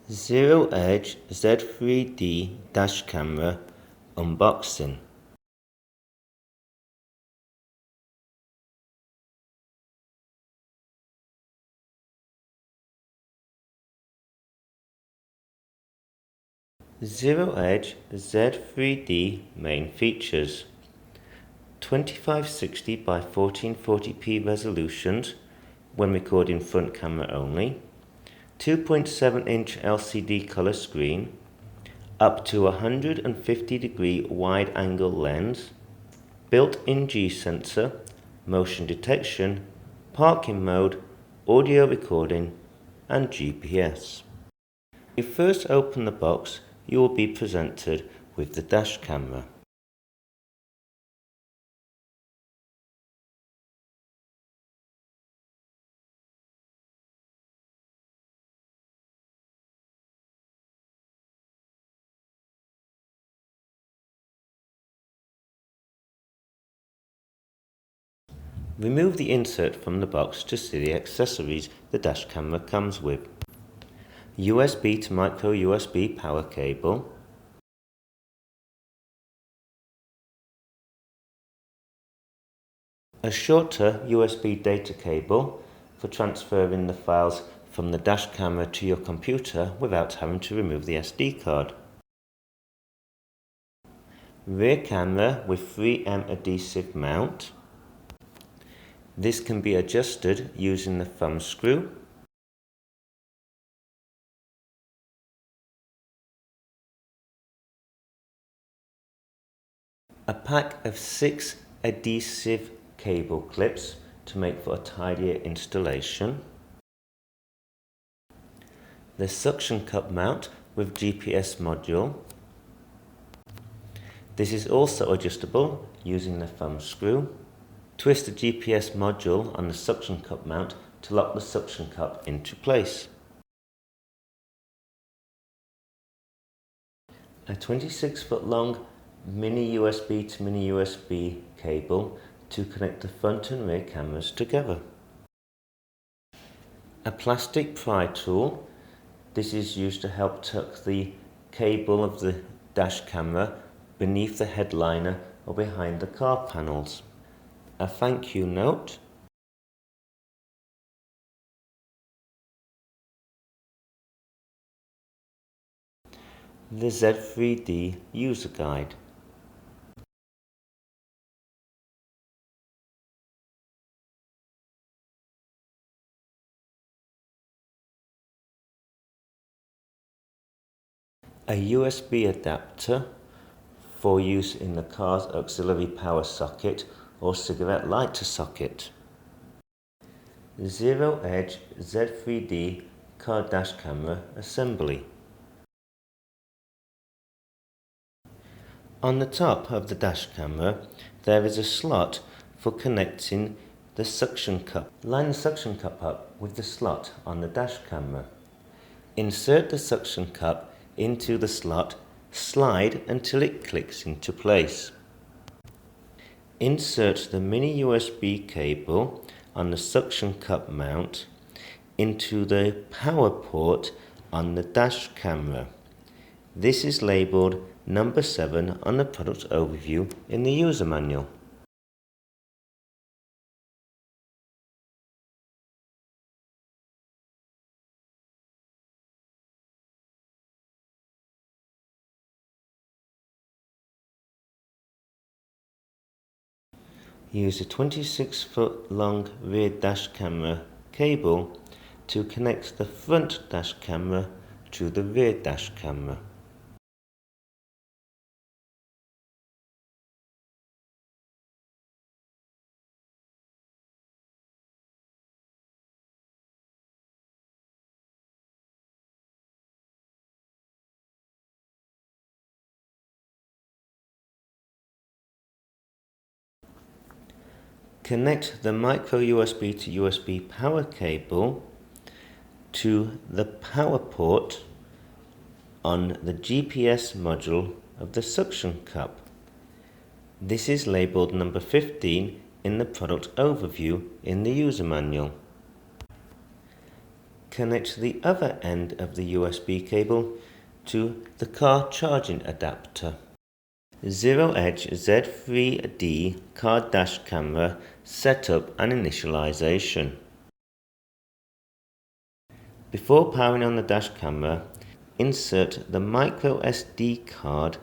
Zero Edge Z3D dash camera unboxing. Zero Edge Z3D main features: 2560 by 1440p resolutions when recording front camera only, 2.7-inch LCD color screen, up to 150-degree wide-angle lens, built-in G-sensor, motion detection, parking mode, audio recording, and GPS. When you first open the box, you will be presented with the dash camera. Remove the insert from the box to see the accessories the dash camera comes with: USB to micro USB power cable, a shorter USB data cable for transferring the files from the dash camera to your computer without having to remove the SD card, rear camera with 3M adhesive mount. This can be adjusted using the thumb screw. A pack of 6 adhesive cable clips to make for a tidier installation. The suction cup mount with GPS module. This is also adjustable using the thumb screw. Twist the GPS module on the suction cup mount to lock the suction cup into place. A 26-foot long mini USB to mini USB cable to connect the front and rear cameras together. A plastic pry tool. This is used to help tuck the cable of the dash camera beneath the headliner or behind the car panels. A thank you note. The Z3D user guide. A USB adapter for use in the car's auxiliary power socket or cigarette lighter socket. Zero Edge Z3D car dash camera assembly. On the top of the dash camera, there is a slot for connecting the suction cup. Line the suction cup up with the slot on the dash camera. Insert the suction cup into the slot, slide until it clicks into place. Insert the mini USB cable on the suction cup mount into the power port on the dash camera. This is labelled number 7 on the product overview in the user manual. Use a 26-foot long rear dash camera cable to connect the front dash camera to the rear dash camera. Connect the micro USB to USB power cable to the power port on the GPS module of the suction cup. This is labelled number 15 in the product overview in the user manual. connect the other end of the USB cable to the car charging adapter. Zero Edge Z3D car dash camera setup and initialization. Before powering on the dash camera, insert the micro SD card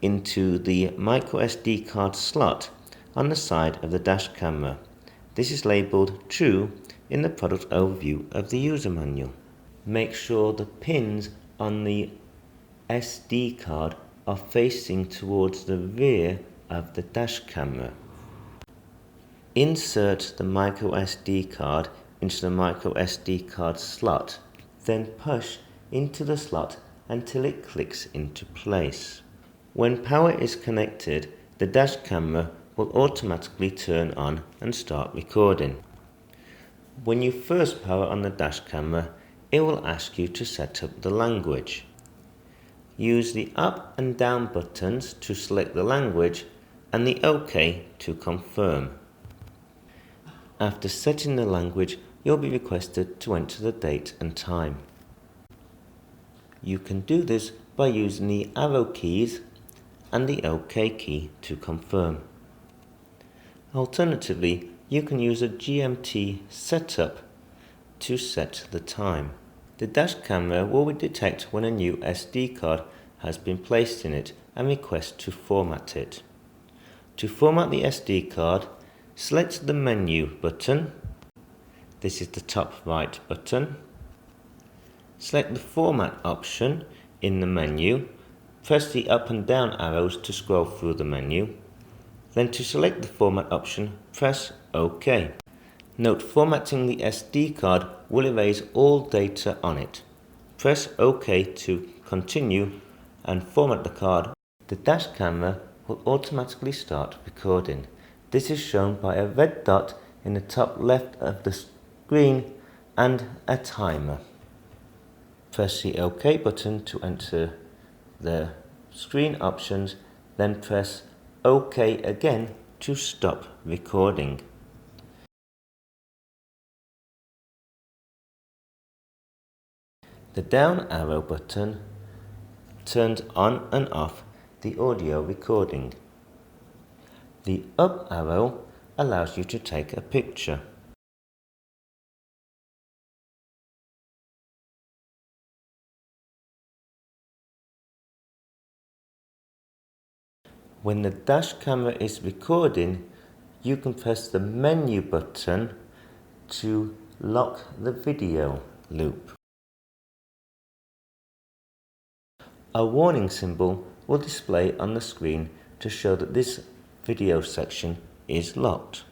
into the micro SD card slot on the side of the dash camera. This is labelled True in the product overview of the user manual. Make sure the pins on the SD card are facing towards the rear of the dash camera. Insert the micro SD card into the micro SD card slot, then push into the slot until it clicks into place. When power is connected, the dash camera will automatically turn on and start recording. When you first power on the dash camera, it will ask you to set up the language. Use the up and down buttons to select the language and the OK to confirm. After setting the language, you'll be requested to enter the date and time. You can do this by using the arrow keys and the OK key to confirm. Alternatively, you can use a GMT setup to set the time. The dash camera will detect when a new SD card has been placed in it and request to format it. To format the SD card, select the menu button. This is the top right button. Select the format option in the menu. Press the up and down arrows to scroll through the menu. Then to select the format option, press OK. Note, formatting the SD card will erase all data on it. Press OK to continue and format the card. The dash camera will automatically start recording. This is shown by a red dot in the top left of the screen and a timer. Press the OK button to enter the screen options, then press OK again to stop recording. The down arrow button turns on and off the audio recording. The up arrow allows you to take a picture. When the dash camera is recording, you can press the menu button to lock the video loop. A warning symbol will display on the screen to show that this video section is locked.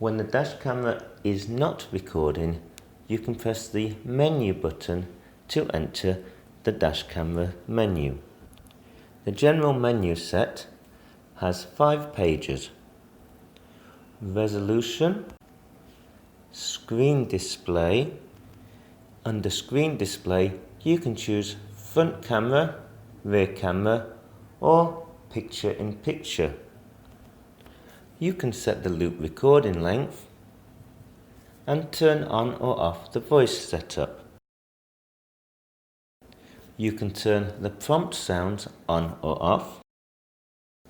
When the dash camera is not recording, you can press the menu button to enter the dash camera menu. The general menu set has 5 pages: resolution, screen display. Under screen display, you can choose front camera, rear camera, or picture in picture. You can set the loop recording length and turn on or off the voice setup. You can turn the prompt sounds on or off,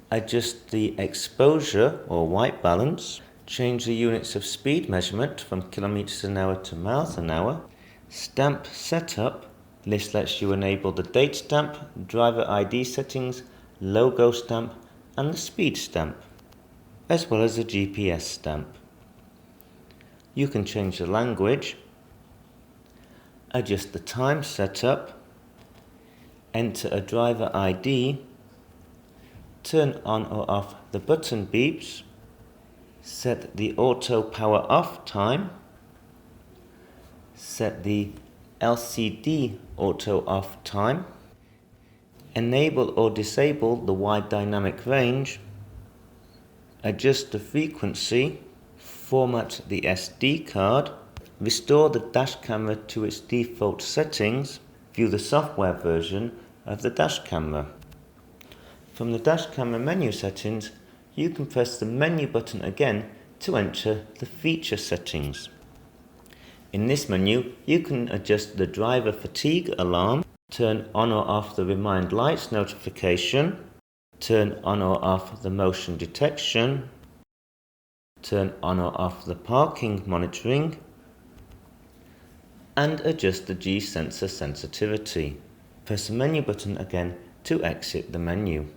adjust the exposure or white balance, change the units of speed measurement from kilometers an hour to miles an hour. Stamp setup. This lets you enable the date stamp, driver ID settings, logo stamp and the speed stamp, as well as the GPS stamp. You can change the language, adjust the time setup, enter a driver ID, turn on or off the button beeps, set the auto power off time, set the LCD auto off time, enable or disable the wide dynamic range, adjust the frequency, format the SD card, restore the dash camera to its default settings, view the software version of the dash camera. From the dash camera menu settings, you can press the menu button again to enter the feature settings. In this menu, you can adjust the driver fatigue alarm, turn on or off the remind lights notification, turn on or off the motion detection, turn on or off the parking monitoring, and adjust the G sensor sensitivity. Press the menu button again to exit the menu.